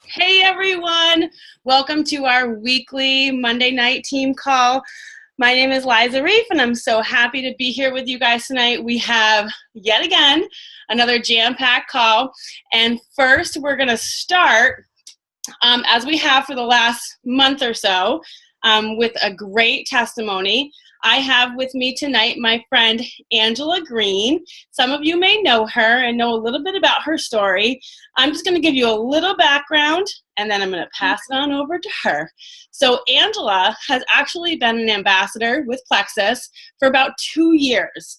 Hey everyone, welcome to our weekly Monday night team call. My name is Liza Reef and I'm so happy to be here with you guys tonight. We have yet again another jam-packed call, and first we're going to start as we have for the last month or so, with a great testimony. I have with me tonight my friend Angela Green. Some of you may know her and know a little bit about her story. I'm just going to give you a little background and then I'm going to pass it on over to her. So Angela has actually been an ambassador with Plexus for about 2 years.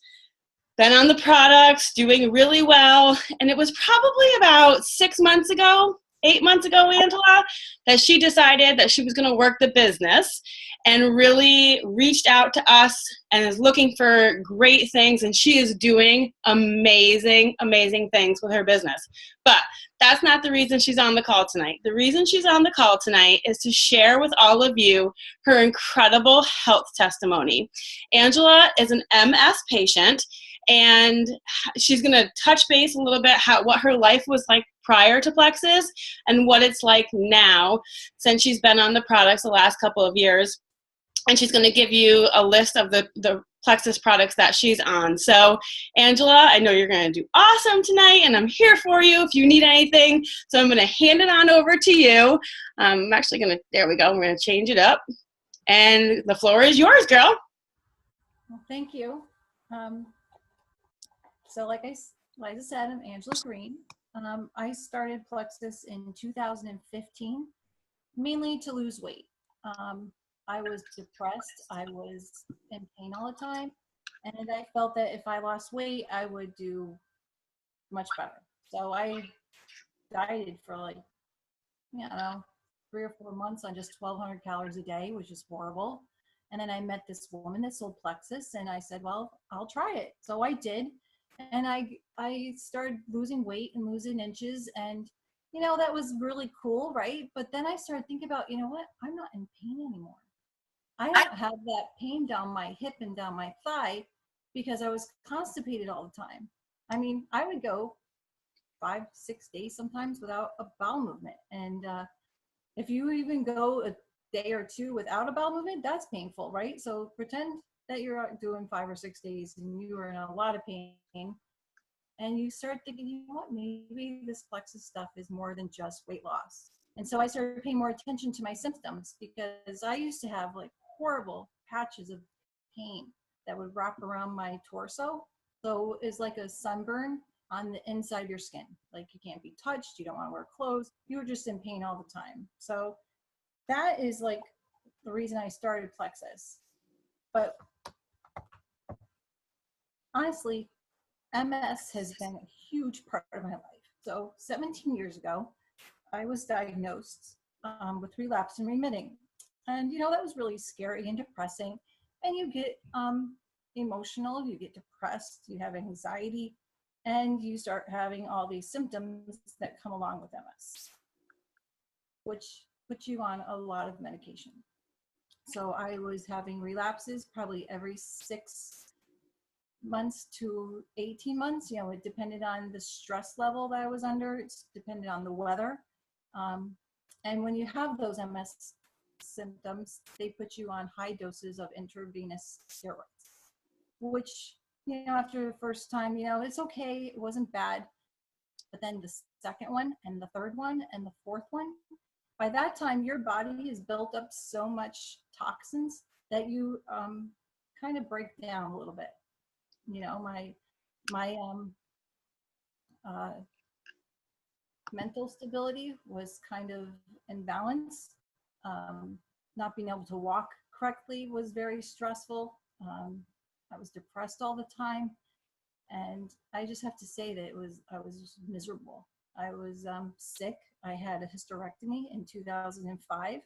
Been on the products, doing really well, and it was probably about 6 months ago, 8 months ago, Angela, that she decided that she was going to work the business and really reached out to us and is looking for great things, and she is doing amazing, amazing things with her business. But that's not the reason she's on the call tonight. The reason she's on the call tonight is to share with all of you her incredible health testimony. Angela is an MS patient, and she's going to touch base a little bit what her life was like prior to Plexus and what it's like now since she's been on the products the last couple of years. And she's going to give you a list of the Plexus products that she's on. So Angela, I know you're going to do awesome tonight, and I'm here for you if you need anything. So I'm going to hand it on over to you. I'm actually going to, there we go, we're going to change it up. And the floor is yours, girl. Well, thank you. So like Liza said, I'm Angela Green. I started Plexus in 2015, mainly to lose weight. I was depressed. I was in pain all the time. And I felt that if I lost weight, I would do much better. So I dieted for like, 3 or 4 months on just 1,200 calories a day, which is horrible. And then I met this woman that sold Plexus, and I said, well, I'll try it. So I did. And I started losing weight and losing inches, and that was really cool, right? But then I started thinking about, what? I'm not in pain anymore. I don't have that pain down my hip and down my thigh because I was constipated all the time. I mean, I would go 5, 6 days sometimes without a bowel movement. And if you even go a day or two without a bowel movement, that's painful, right? So pretend that you're out doing 5 or 6 days and you are in a lot of pain, and you start thinking, what, maybe this Plexus stuff is more than just weight loss. And so I started paying more attention to my symptoms, because I used to have like horrible patches of pain that would wrap around my torso. So it's like a sunburn on the inside of your skin. Like you can't be touched, you don't want to wear clothes, you were just in pain all the time. So that is like the reason I started Plexus. But honestly, MS has been a huge part of my life. So 17 years ago, I was diagnosed with relapse and remitting. And, that was really scary and depressing. And you get emotional, you get depressed, you have anxiety, and you start having all these symptoms that come along with MS, which puts you on a lot of medication. So I was having relapses probably every 6 months to 18 months. It depended on the stress level that I was under. It's depended on the weather. And when you have those MS symptoms, they put you on high doses of intravenous steroids, which, after the first time, it's okay. It wasn't bad. But then the second one and the third one and the fourth one, by that time, your body has built up so much toxins that you kind of break down a little bit. My uh, mental stability was kind of in balance. Not being able to walk correctly was very stressful. I was depressed all the time, and I just have to say that I was just miserable. I was sick. I had a hysterectomy in 2005.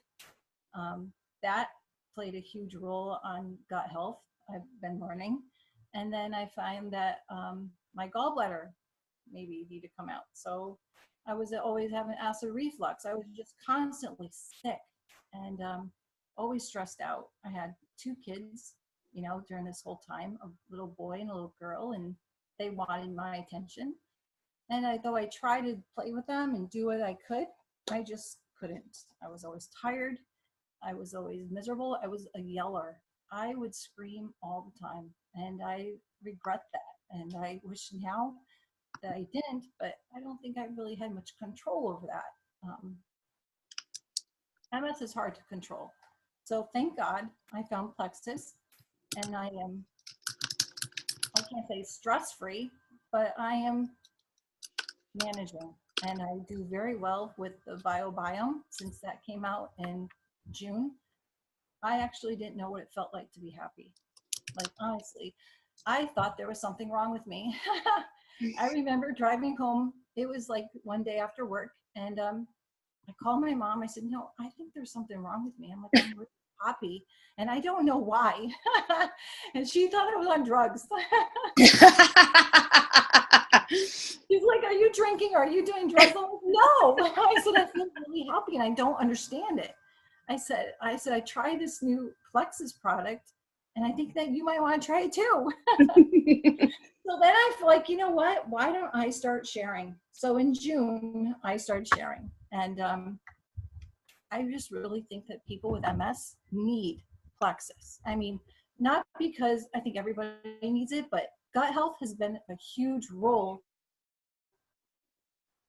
That played a huge role on gut health. I've been learning. And then I find that my gallbladder maybe need to come out. So I was always having acid reflux. I was just constantly sick and always stressed out. I had 2 kids, during this whole time, a little boy and a little girl, and they wanted my attention. And though I tried to play with them and do what I could, I just couldn't. I was always tired. I was always miserable. I was a yeller. I would scream all the time, and I regret that. And I wish now that I didn't, but I don't think I really had much control over that. MS is hard to control. So thank God I found Plexus, and I can't say stress-free, but I am managing. And I do very well with the BioBiome since that came out in June. I actually didn't know what it felt like to be happy. Like, honestly, I thought there was something wrong with me. I remember driving home. It was like one day after work, and I called my mom. I said, no, I think there's something wrong with me. I'm like, I'm really happy, and I don't know why. And she thought I was on drugs. She's like, are you drinking? Are you doing drugs? I'm like, no. I said, I feel really happy, and I don't understand it. I said, I tried this new Plexus product, and I think that you might want to try it too. So then I feel like, you know what? Why don't I start sharing? So in June, I started sharing. And I just really think that people with MS need Plexus. I mean, not because I think everybody needs it, but gut health has been a huge role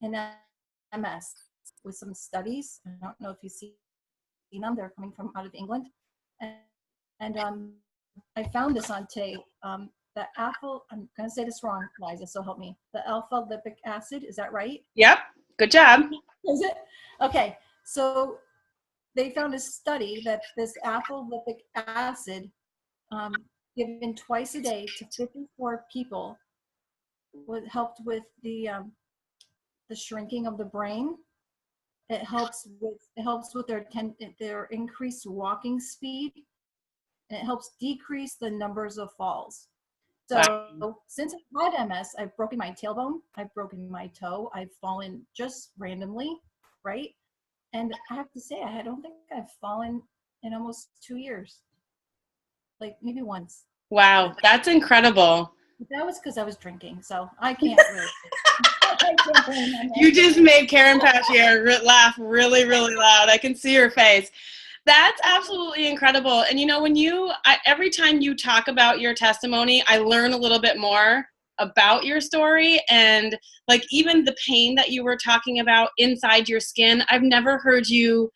in MS with some studies. I don't know if you've seen them. They're coming from out of England. And I found this on today. The I'm going to say this wrong, Liza, so help me. The alpha lipic acid, is that right? Yep. Good job. Is it? Okay. So they found a study that this alpha lipic acid given twice a day to 54 people helped with the shrinking of the brain. It helps with their increased walking speed, and it helps decrease the numbers of falls. So wow. Since I've had MS, I've broken my tailbone, I've broken my toe, I've fallen just randomly, right? And I have to say, I don't think I've fallen in almost 2 years, like maybe once. Wow, that's incredible. But that was because I was drinking, so I can't really. You just made Karen Pachier laugh really, really loud. I can see her face. That's absolutely incredible. And you know, when every time you talk about your testimony, I learn a little bit more about your story, and like even the pain that you were talking about inside your skin, I've never heard you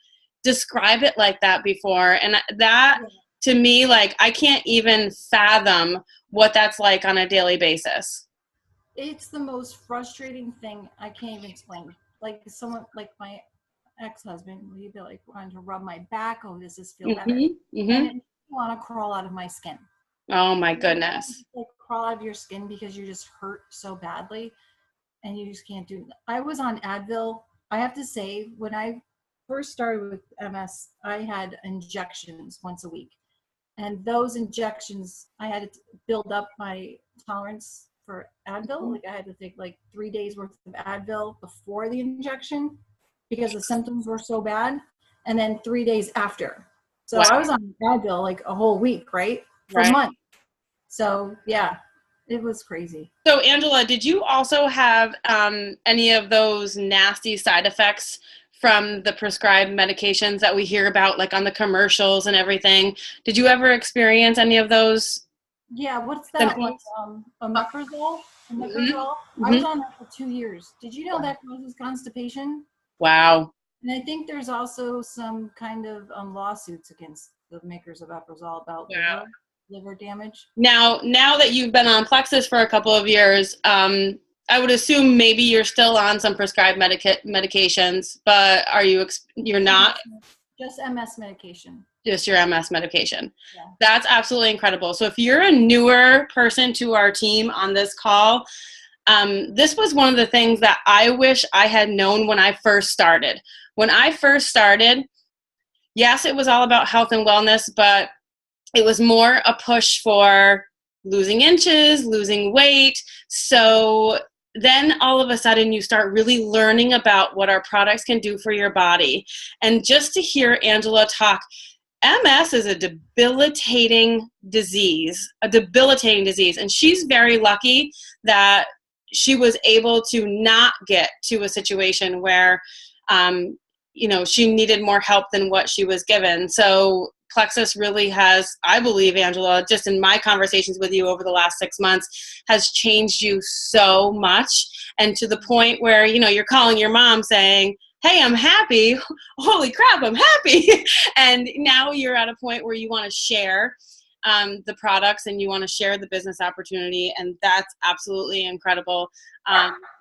describe it like that before. And that to me, like, I can't even fathom what that's like on a daily basis. It's the most frustrating thing. I can't even explain. Like someone, like my ex-husband, he'd be like wanting to rub my back. Oh, does this feel better? Mm-hmm. And it want to crawl out of my skin. Oh my goodness! Like crawl out of your skin because you just hurt so badly, and you just can't do it. I was on Advil. I have to say, when I first started with MS, I had injections once a week, and those injections, I had to build up my tolerance for Advil. Like I had to take like 3 days worth of Advil before the injection, because the symptoms were so bad, and then 3 days after. So wow. I was on Advil like a whole week, right? For a month. So yeah, it was crazy. So Angela, did you also have any of those nasty side effects from the prescribed medications that we hear about, like on the commercials and everything? Did you ever experience any of those? Yeah, what's that one? Omeprazole? Mm-hmm. I was on that for 2 years. Did you know that causes constipation? Wow. And I think there's also some kind of lawsuits against the makers of Omeprazole about liver damage. Now that you've been on Plexus for a couple of years, I would assume maybe you're still on some prescribed medications, but you're not? Just MS medication. Just your MS medication. Yeah. That's absolutely incredible. So if you're a newer person to our team on this call, this was one of the things that I wish I had known when I first started. When I first started, yes, it was all about health and wellness, but it was more a push for losing inches, losing weight. So then all of a sudden you start really learning about what our products can do for your body. And just to hear Angela talk, MS is a debilitating disease, and she's very lucky that she was able to not get to a situation where she needed more help than what she was given. So Plexus really has, I believe, Angela, just in my conversations with you over the last 6 months, has changed you so much. And to the point where, you're calling your mom saying, hey, I'm happy. Holy crap, I'm happy. And now you're at a point where you want to share the products and you want to share the business opportunity. And that's absolutely incredible.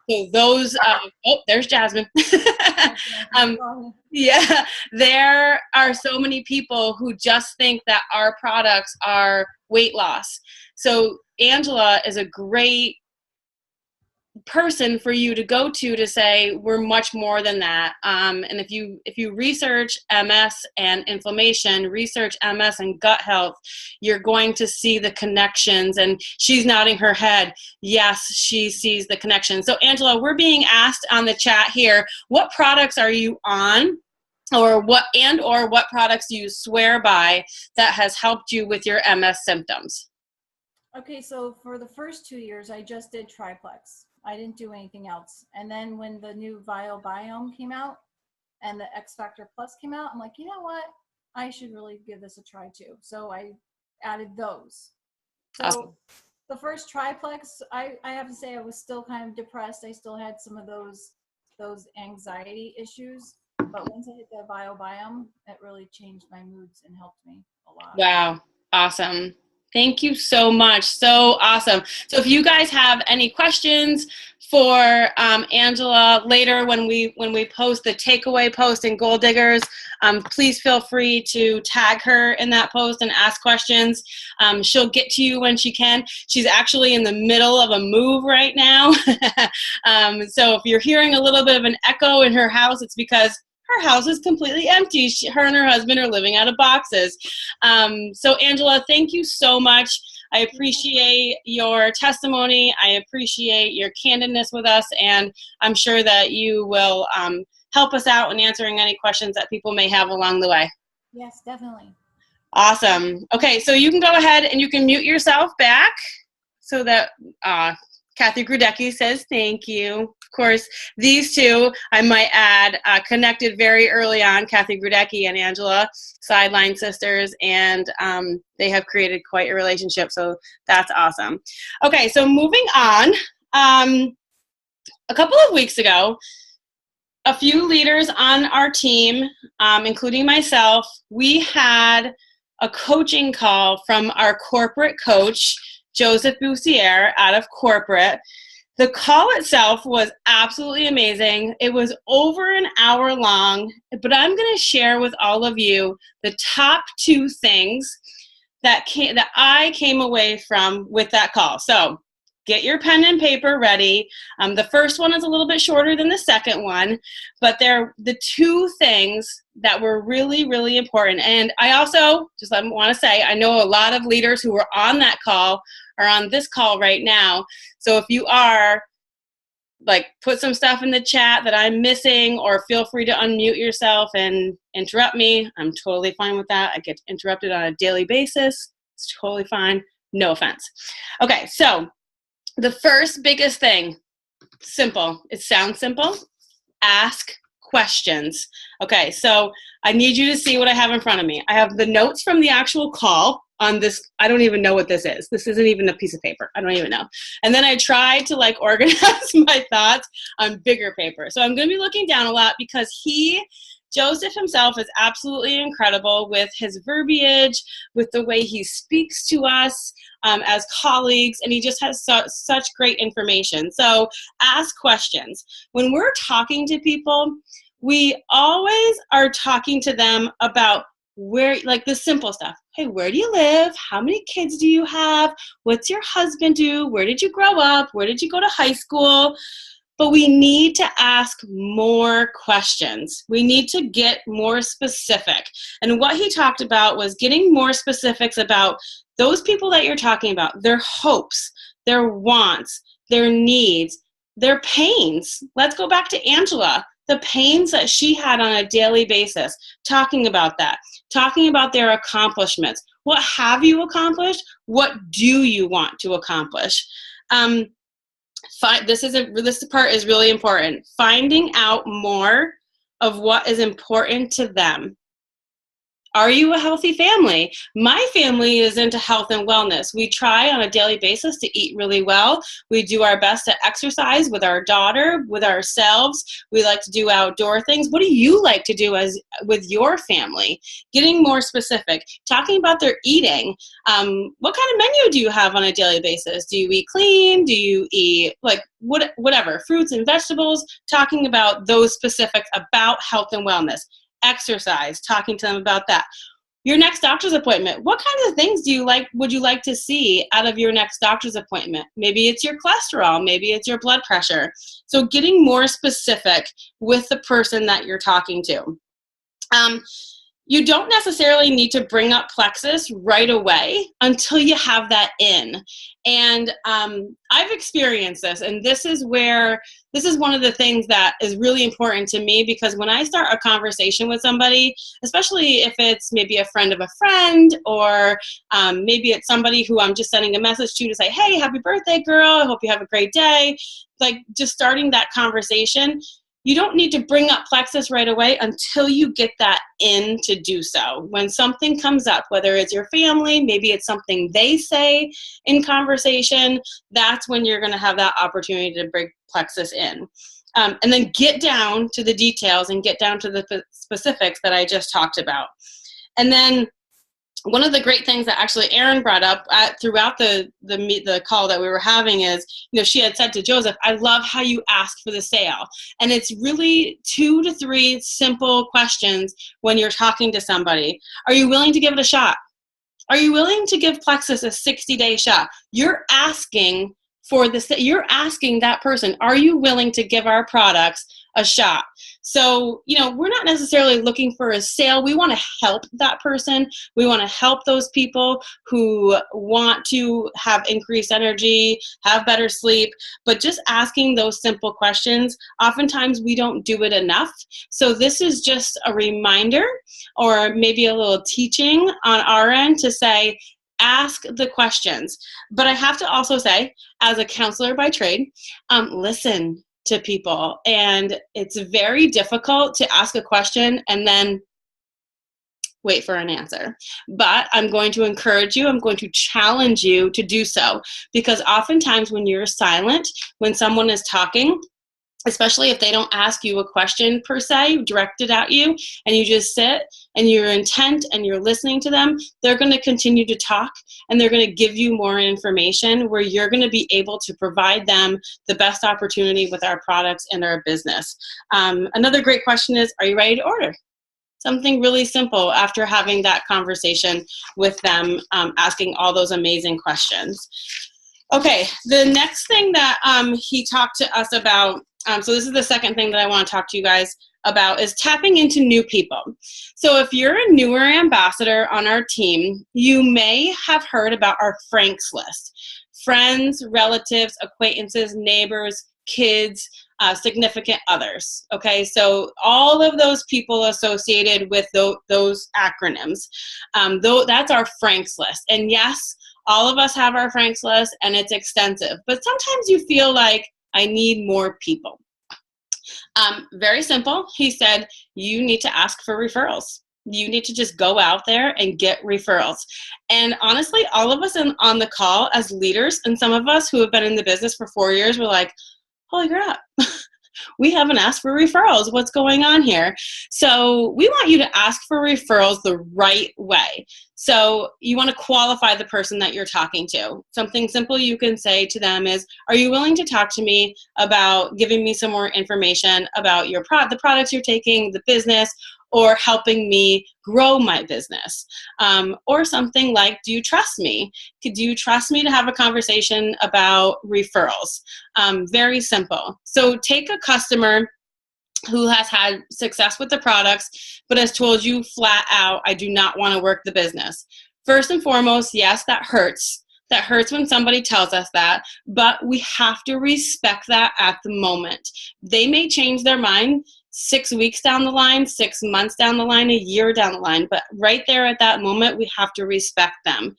So those, there's Jasmine. Yeah, there are so many people who just think that our products are weight loss. So Angela is a great person for you to go to say we're much more than that. And if you research MS and inflammation, research MS and gut health, you're going to see the connections. And she's nodding her head. Yes, she sees the connection. So Angela, we're being asked on the chat here, what products are you on? Or what products do you swear by that has helped you with your MS symptoms? Okay, so for the first 2 years, I just did Triplex. I didn't do anything else. And then when the new Biobiome came out and the X Factor Plus came out, I'm like, you know what? I should really give this a try too. So I added those. So awesome. The first Triplex, I have to say I was still kind of depressed. I still had some of those anxiety issues. But once I hit the Biobiome, it really changed my moods and helped me a lot. Wow. Awesome. Thank you so much. So awesome. So if you guys have any questions for Angela later when we post the takeaway post in Goal Diggers, please feel free to tag her in that post and ask questions. She'll get to you when she can. She's actually in the middle of a move right now. So if you're hearing a little bit of an echo in her house, it's because her house is completely empty. Her and her husband are living out of boxes. So Angela, thank you so much. I appreciate your testimony. I appreciate your candidness with us, and I'm sure that you will help us out in answering any questions that people may have along the way. Yes, definitely. Awesome. Okay, so you can go ahead and you can mute yourself back so that Kathy Grudecki says thank you. Of course, these two, I might add, connected very early on, Kathy Grudecki and Angela, sideline sisters, and they have created quite a relationship, so that's awesome. Okay, so moving on, a couple of weeks ago, a few leaders on our team, including myself, we had a coaching call from our corporate coach, Joseph Boussier, out of corporate. The call itself was absolutely amazing. It was over an hour long, but I'm going to share with all of you the top 2 things that I came away from with that call. So get your pen and paper ready. The first one is a little bit shorter than the second one, but they're the 2 things that were really, really important. And I also just want to say, I know a lot of leaders who were on that call are on this call right now. So if you are, put some stuff in the chat that I'm missing, or feel free to unmute yourself and interrupt me. I'm totally fine with that. I get interrupted on a daily basis. It's totally fine. No offense. Okay, so the first biggest thing, simple. It sounds simple. Ask questions. Okay, so I need you to see what I have in front of me. I have the notes from the actual call on this. I don't even know what this is. This isn't even a piece of paper. I don't even know. And then I tried to organize my thoughts on bigger paper. So I'm going to be looking down a lot because Joseph himself is absolutely incredible with his verbiage, with the way he speaks to us as colleagues, and he just has such great information. So ask questions. When we're talking to people, we always are talking to them about where, the simple stuff. Hey, where do you live? How many kids do you have? What's your husband do? Where did you grow up? Where did you go to high school? But we need to ask more questions. We need to get more specific. And what he talked about was getting more specifics about those people that you're talking about, their hopes, their wants, their needs, their pains. Let's go back to Angela, the pains that she had on a daily basis, talking about that, talking about their accomplishments. What have you accomplished? What do you want to accomplish? This part is really important. Finding out more of what is important to them. Are you a healthy family? My family is into health and wellness. We try on a daily basis to eat really well. We do our best to exercise with our daughter, with ourselves. We like to do outdoor things. What do you like to do with your family? Getting more specific, talking about their eating. What kind of menu do you have on a daily basis? Do you eat clean? Do you eat whatever, fruits and vegetables? Talking about those specifics about health and wellness. Exercise, talking to them about that. Your next doctor's appointment. What kind of things would you like to see out of your next doctor's appointment? Maybe it's your cholesterol, maybe it's your blood pressure. So getting more specific with the person that you're talking to. You don't necessarily need to bring up Plexus right away until you have that in. And I've experienced this, and this is one of the things that is really important to me, because when I start a conversation with somebody, especially if it's maybe a friend of a friend, or maybe it's somebody who I'm just sending a message to say, hey, happy birthday, girl, I hope you have a great day. Like, just starting that conversation, you don't need to bring up Plexus right away until you get that in to do so. When something comes up, whether it's your family, maybe it's something they say in conversation, that's when you're going to have that opportunity to bring Plexus in. And then get down to the details and get down to the specifics that I just talked about. And then one of the great things that actually Erin brought up throughout the call that we were having is, she had said to Joseph, I love how you ask for the sale. And it's really 2 to 3 simple questions when you're talking to somebody. Are you willing to give it a shot? Are you willing to give Plexus a 60-day shot? You're asking that person, are you willing to give our products a shot? So, we're not necessarily looking for a sale. We want to help that person. We want to help those people who want to have increased energy, have better sleep, but just asking those simple questions, oftentimes we don't do it enough. So this is just a reminder, or maybe a little teaching on our end to say, ask the questions. But I have to also say, as a counselor by trade, listen to people. And it's very difficult to ask a question and then wait for an answer. But I'm going to encourage you, I'm going to challenge you to do so. Because oftentimes when you're silent, when someone is talking, especially if they don't ask you a question per se directed at you, and you just sit and you're intent and you're listening to them, they're going to continue to talk, and they're going to give you more information where you're going to be able to provide them the best opportunity with our products and our business. Another great question is, are you ready to order? Something really simple after having that conversation with them, asking all those amazing questions. Okay, the next thing that he talked to us about, so this is the second thing that I want to talk to you guys about, is tapping into new people. So if you're a newer ambassador on our team, you may have heard about our Franks list. Friends, relatives, acquaintances, neighbors, kids, significant others. Okay, so all of those people associated with those acronyms, that's our Franks list. And yes, all of us have our Franks list, and it's extensive. But sometimes you feel like, I need more people. Very simple. He said, you need to ask for referrals. You need to just go out there and get referrals. And honestly, all of us on the call as leaders, and some of us who have been in the business for 4 years, were like, holy crap. We haven't asked for referrals. What's going on here? So we want you to ask for referrals the right way. So you want to qualify the person that you're talking to. Something simple you can say to them is, are you willing to talk to me about giving me some more information about the products you're taking, the business, or helping me grow my business? Or something like, do you trust me? Do you trust me to have a conversation about referrals? Very simple. So take a customer who has had success with the products, but has told you flat out, I do not want to work the business. First and foremost, yes, that hurts. That hurts when somebody tells us that, but we have to respect that at the moment. They may change their mind 6 weeks down the line, 6 months down the line, a year down the line. But right there at that moment, we have to respect them,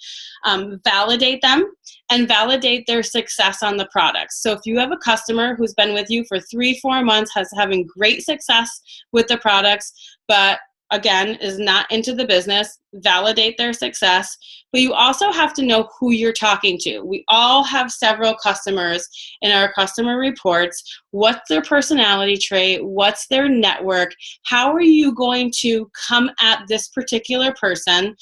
validate them, and validate their success on the products. So if you have a customer who's been with you for 3-4 months, has having great success with the products, but again, is not into the business, validate their success. But you also have to know who you're talking to. We all have several customers in our customer reports. What's their personality trait? What's their network? How are you going to come at this particular person?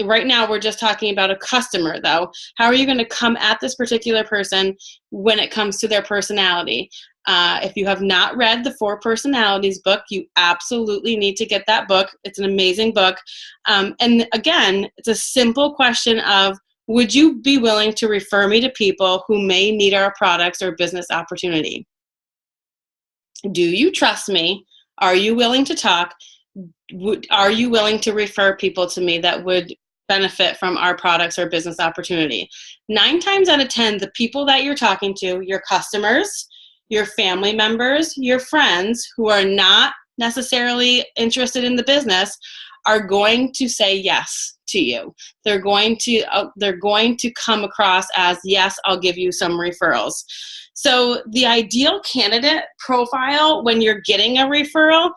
Right now, we're just talking about a customer, though. How are you going to come at this particular person when it comes to their personality? If you have not read the 4 Personalities book, you absolutely need to get that book. It's an amazing book. And again, it's a simple question of, would you be willing to refer me to people who may need our products or business opportunity? Do you trust me? Are you willing to talk? Are you willing to refer people to me that would benefit from our products or business opportunity? 9 times out of 10, the people that you're talking to, your customers, your family members, your friends who are not necessarily interested in the business, are going to say yes to you. They're going to come across as, yes, I'll give you some referrals. So the ideal candidate profile when you're getting a referral,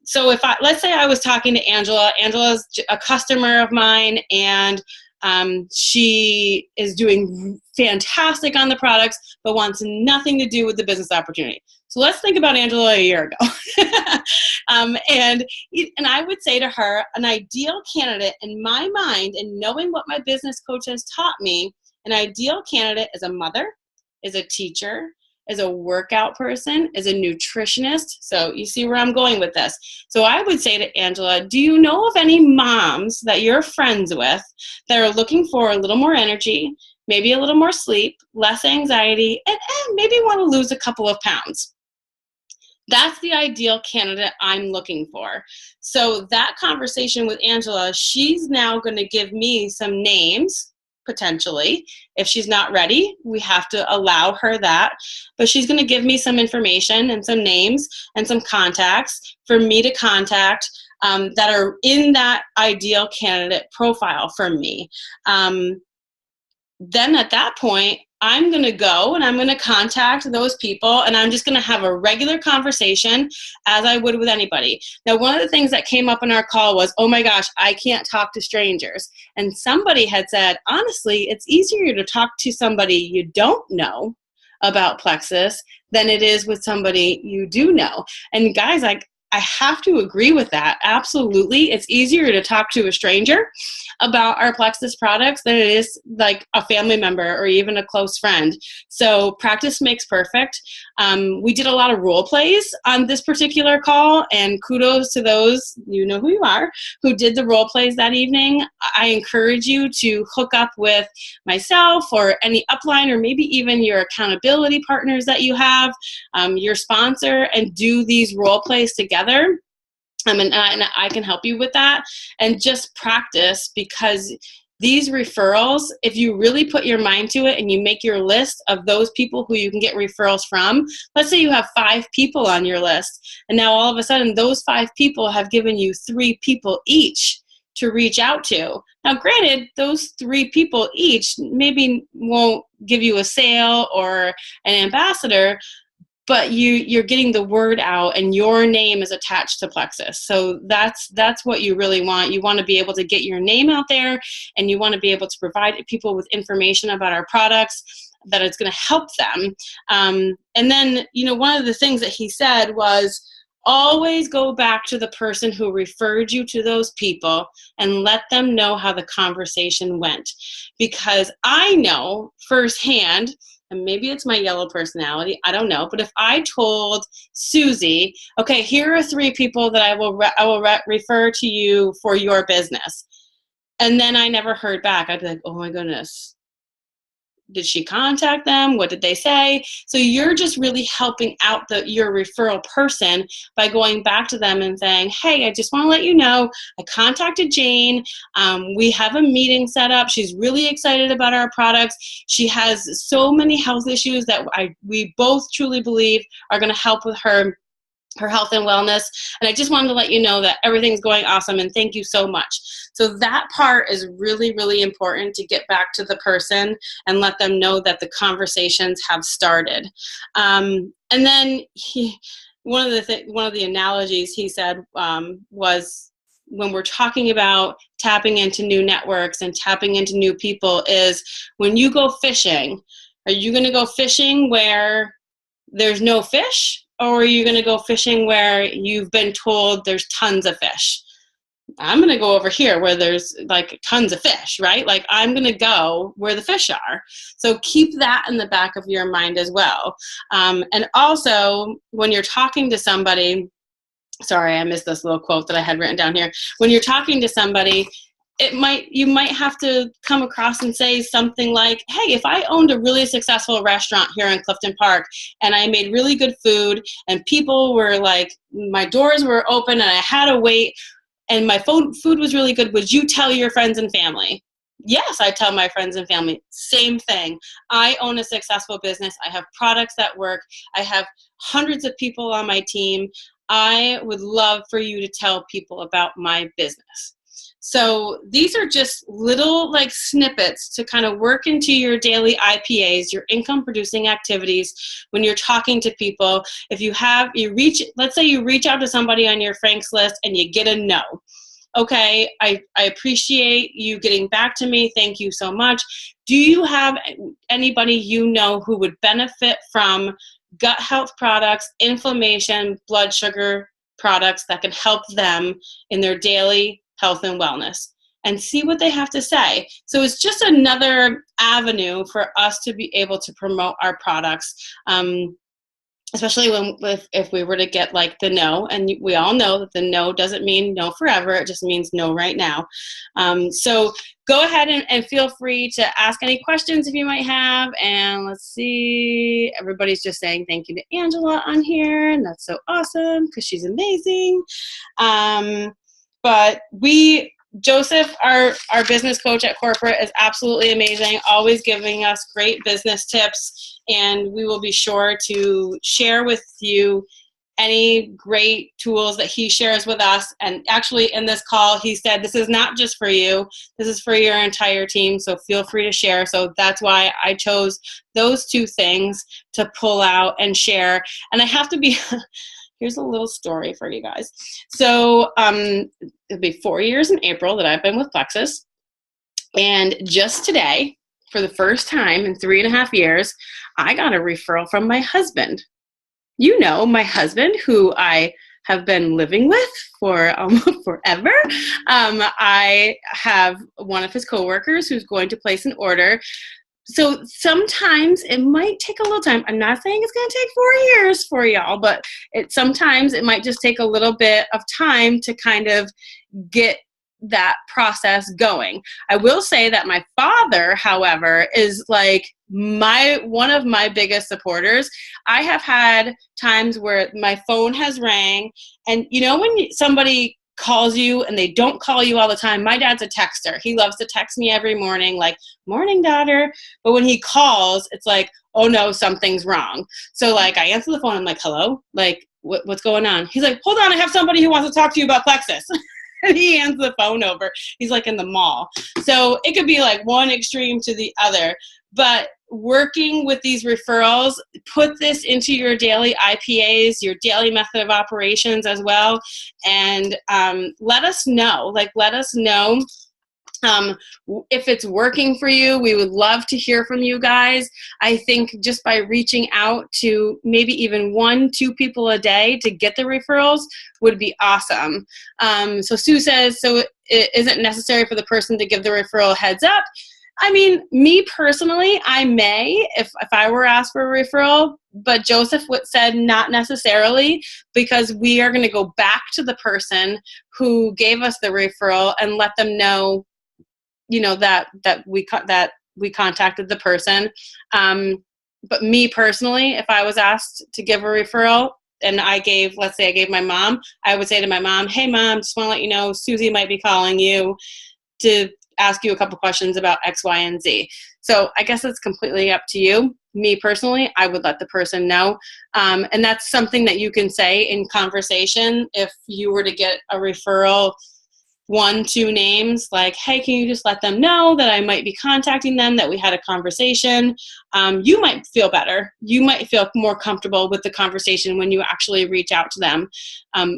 so let's say I was talking to Angela. Angela's a customer of mine, and she is doing fantastic on the products, but wants nothing to do with the business opportunity. So let's think about Angela a year ago. And I would say to her, an ideal candidate in my mind, and knowing what my business coach has taught me, an ideal candidate is a mother, is a teacher, is a workout person, is a nutritionist. So you see where I'm going with this. So I would say to Angela, do you know of any moms that you're friends with that are looking for a little more energy, maybe a little more sleep, less anxiety, and maybe want to lose a couple of pounds? That's the ideal candidate I'm looking for. So that conversation with Angela, she's now going to give me some names, potentially. If she's not ready, we have to allow her that. But she's going to give me some information and some names and some contacts for me to contact that are in that ideal candidate profile for me. Then at that point, I'm going to go and I'm going to contact those people, and I'm just going to have a regular conversation as I would with anybody. Now, one of the things that came up in our call was, oh my gosh, I can't talk to strangers. And somebody had said, honestly, it's easier to talk to somebody you don't know about Plexus than it is with somebody you do know. And guys, I have to agree with that. Absolutely. It's easier to talk to a stranger about our Plexus products than it is like a family member or even a close friend. So practice makes perfect. We did a lot of role plays on this particular call, and kudos to those, you know who you are, who did the role plays that evening. I encourage you to hook up with myself or any upline, or maybe even your accountability partners that you have, your sponsor, and do these role plays together. And I can help you with that. And just practice, because these referrals, if you really put your mind to it and you make your list of those people who you can get referrals from, let's say you have 5 people on your list, and now all of a sudden those 5 people have given you 3 people each to reach out to. Now, granted, those 3 people each maybe won't give you a sale or an ambassador, but you're getting the word out and your name is attached to Plexus. So that's what you really want. You want to be able to get your name out there, and you want to be able to provide people with information about our products that is going to help them. And then, one of the things that he said was, always go back to the person who referred you to those people and let them know how the conversation went. Because I know firsthand, and maybe it's my yellow personality, I don't know, but if I told Susie, okay, here are 3 people that I will refer to you for your business, and then I never heard back, I'd be like, oh my goodness, did she contact them? What did they say? So you're just really helping out your referral person by going back to them and saying, hey, I just want to let you know, I contacted Jane. We have a meeting set up. She's really excited about our products. She has so many health issues that we both truly believe are going to help with her her health and wellness. And I just wanted to let you know that everything's going awesome and thank you so much. So that part is really, really important, to get back to the person and let them know that the conversations have started. And then one of the analogies he said was, when we're talking about tapping into new networks and tapping into new people, is when you go fishing, are you going to go fishing where there's no fish? Or are you going to go fishing where you've been told there's tons of fish? I'm going to go over here where there's like tons of fish, right? Like, I'm going to go where the fish are. So keep that in the back of your mind as well. And also, when you're talking to somebody, sorry, I missed this little quote that I had written down here. When you're talking to somebody, you might have to come across and say something like, hey, if I owned a really successful restaurant here in Clifton Park and I made really good food and people were like, my doors were open and I had a wait and my food was really good, would you tell your friends and family? Yes, I tell my friends and family. Same thing. I own a successful business. I have products that work. I have hundreds of people on my team. I would love for you to tell people about my business. So these are just little like snippets to kind of work into your daily IPAs, your income producing activities, when you're talking to people. If let's say you reach out to somebody on your Franks list and you get a no. Okay, I appreciate you getting back to me. Thank you so much. Do you have anybody you know who would benefit from gut health products, inflammation, blood sugar products that can help them in their daily health and wellness? And see what they have to say. So it's just another avenue for us to be able to promote our products, especially if we were to get like the no, and we all know that the no doesn't mean no forever, it just means no right now. So go ahead and feel free to ask any questions if you might have. And let's see, everybody's just saying thank you to Angela on here, and that's so awesome because she's amazing. But Joseph, our business coach at corporate, is absolutely amazing, always giving us great business tips, and we will be sure to share with you any great tools that he shares with us. And actually in this call, he said, this is not just for you, this is for your entire team, so feel free to share. So that's why I chose those two things to pull out and share. And I have to be... Here's a little story for you guys. So it'll be 4 years in April that I've been with Plexus. And just today, for the first time in 3.5 years, I got a referral from my husband. You know, my husband, who I have been living with for forever. I have one of his coworkers who's going to place an order. So sometimes it might take a little time. I'm not saying it's going to take 4 years for y'all, but sometimes it might just take a little bit of time to kind of get that process going. I will say that my father, however, is like one of my biggest supporters. I have had times where my phone has rang, and you know when somebody calls you and they don't call you all the time. My dad's a texter. He loves to text me every morning, like, morning, daughter. But when he calls, it's like, oh no, something's wrong. So like I answer the phone. I'm like, hello, like what's going on? He's like, hold on, I have somebody who wants to talk to you about Plexus. And he hands the phone over. He's like in the mall. So it could be like one extreme to the other. But working with these referrals, put this into your daily IPAs, your daily method of operations as well. And let us know. If it's working for you. We would love to hear from you guys. I think just by reaching out to maybe even 1-2 people a day to get the referrals would be awesome. So Sue says, so it isn't necessary for the person to give the referral heads up. I mean, me personally, I may, if I were asked for a referral, but Joseph said not necessarily, because we are going to go back to the person who gave us the referral and let them know, you know, that we contacted the person. But me personally, if I was asked to give a referral and let's say I gave my mom, I would say to my mom, hey mom, just want to let you know, Susie might be calling you to ask you a couple questions about X, Y, and Z. So I guess it's completely up to you. Me personally, I would let the person know. And that's something that you can say in conversation if you were to get a referral, 1-2 names, like, hey, can you just let them know that I might be contacting them, that we had a conversation? You might feel better. You might feel more comfortable with the conversation when you actually reach out to them,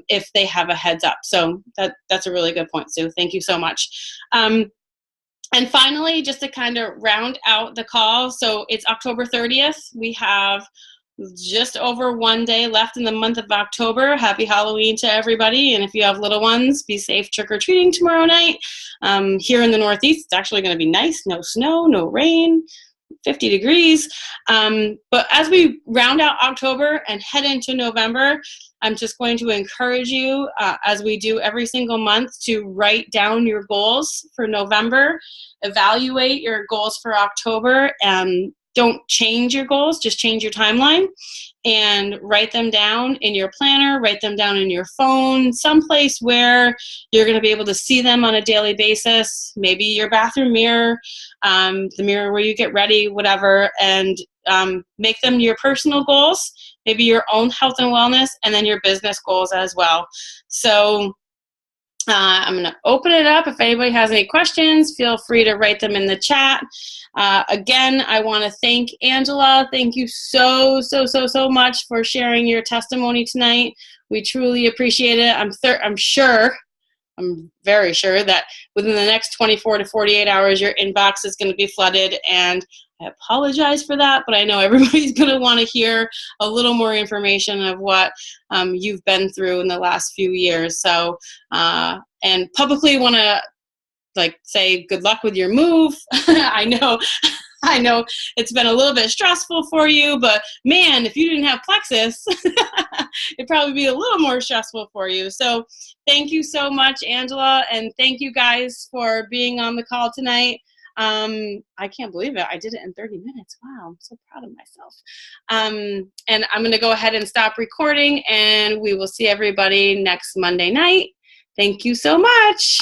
if they have a heads up. So that's a really good point, Sue. Thank you so much. And finally, just to kind of round out the call, so it's October 30th. We have just over 1 day left in the month of October. Happy Halloween to everybody. And if you have little ones, be safe trick-or-treating tomorrow night. Here in the Northeast, it's actually going to be nice. No snow, no rain, 50 degrees. But as we round out October and head into November, I'm just going to encourage you, as we do every single month, to write down your goals for November, evaluate your goals for October, and don't change your goals, just change your timeline, and write them down in your planner, write them down in your phone, someplace where you're going to be able to see them on a daily basis, maybe your bathroom mirror, the mirror where you get ready, whatever, and make them your personal goals, maybe your own health and wellness, and then your business goals as well. So I'm going to open it up. If anybody has any questions, feel free to write them in the chat. Again, I want to thank Angela. Thank you so much for sharing your testimony tonight. We truly appreciate it. I'm very sure that within the next 24 to 48 hours, your inbox is going to be flooded, and I apologize for that, but I know everybody's going to want to hear a little more information of what you've been through in the last few years. So, and publicly want to say good luck with your move. I know it's been a little bit stressful for you, but man, if you didn't have Plexus, it'd probably be a little more stressful for you. So thank you so much, Angela, and thank you guys for being on the call tonight. I can't believe it. I did it in 30 minutes. Wow, I'm so proud of myself. And I'm going to go ahead and stop recording, and we will see everybody next Monday night. Thank you so much.